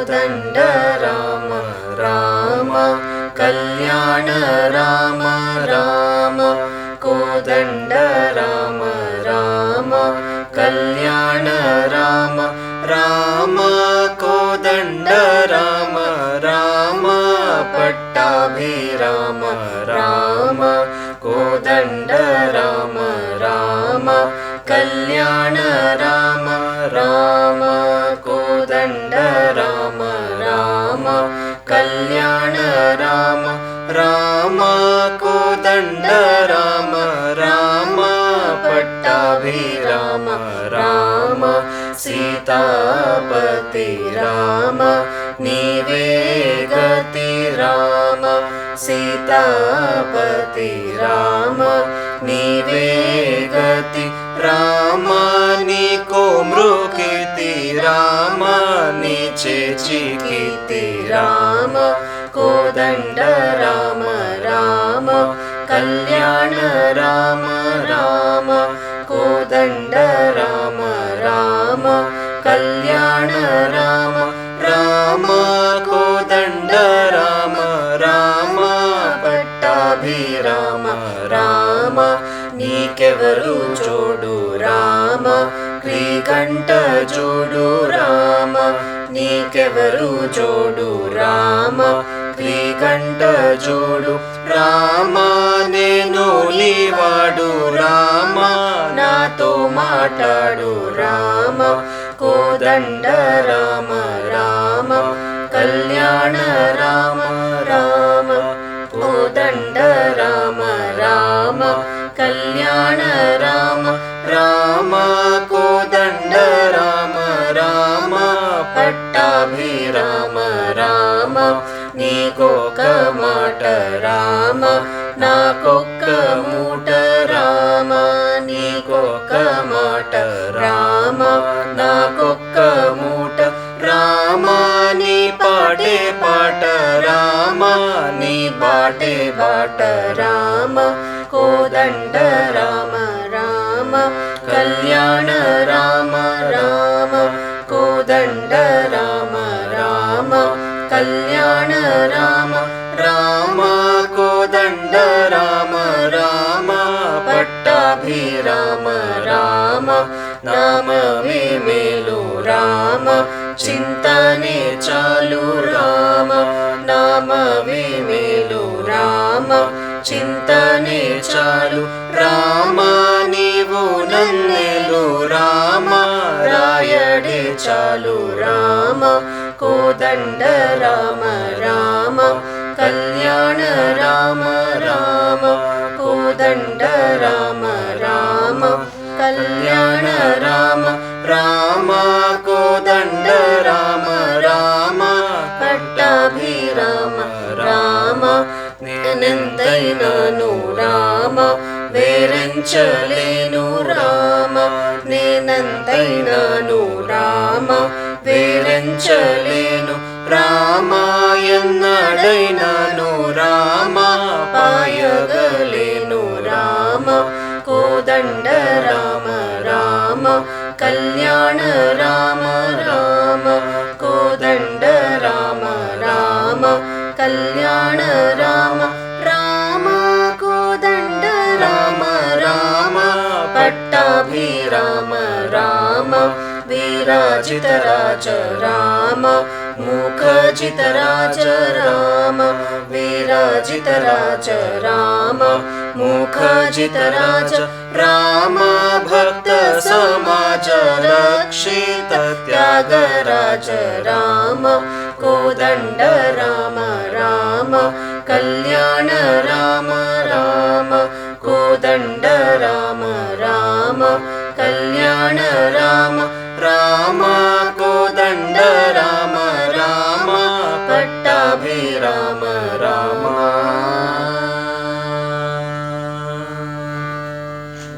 కోదండ రామ రామ కళ్యాణ రామ రామ కోదండ రామ రామ కళ్యాణ రామ రామ కోదండ రామ రామ పట్టాభిరామ రామ కోదండ రామ రామ కళ్యాణ రామ రామ కోదండ రామ రామ కళ్యాణ రామ రామ కోదండ రామ రామ పట్టాభిరామ రామ సీతాపతి రామ నీవే గతి రామ సీతాపతి రామ నీవే గతి రామ నీకో మృకితి రామ నీచే చికితి రామ కోదండ రామ రామ కళ్యాణ రామ రామ కోదండ రామ రామ కళ్యాణ రామ రామ కోదండ రామ రామ పట్టాభిరామ రామ నీకెవరు జోడు రామ క్రీకంఠ జోడు రామ నీకెవరు జోడు రామ క్రీకంఠ జోడు రామ నేను నీవాడు రామ నాతో మాట్లాడు రామ కోదండ రామ రామ కళ్యాణ రామ రామ కోదండ రామ రామ కళ్యాణ రామ రామ కోదండ రామ రామ పట్టాభిరామ రామ నీకొక్క మాట రామ నాకొక్క మూట రామ నీకొక్క మాట రామ నాకొక్క మూట రామ నీ పాటే పాట రామ నీ బాటే బాట రామ కోదండ రామ రామ కళ్యాణ రామ రామ కోదండ రామ రామ కళ్యాణ రామ రామ కోదండ రామ రామ పట్టాభిరామ రామ నామమే మేలు రామ చింతనే చాలు రామ నామమే మేలు రామ చింతనే చాలు రామ నీవు నన్నెలు రామ రాయడే చాలు రామ కోదండ రామ రామ కళ్యాణ రామ రామ కోదండ రామ రామ కళ్యాణ రామ రామ కోదండ రామ రామ పట్టాభిరామ రామ నేనెంతైనాను రామ వేరించలేను రామ నేనంతైనాను రామ వేరించలేను రామ ఎన్నడైనాను రామ పాయగలేను రామ కోదండ రామ రామ కళ్యాణ రామ రామ కోదండ రామ రామ కళ్యాణ రామ రామ కోదండ రామ రామ పట్టాభిరామ రామ విరాజిత రాజ రామ ముఖజిత రాజ రామ విరాజిత రాజ రామ ముఖజిత రాజ రామ భక్త సమాజ రక్షిత త్యాగరాజ రామ కోదండ రామ రామ కళ్యాణ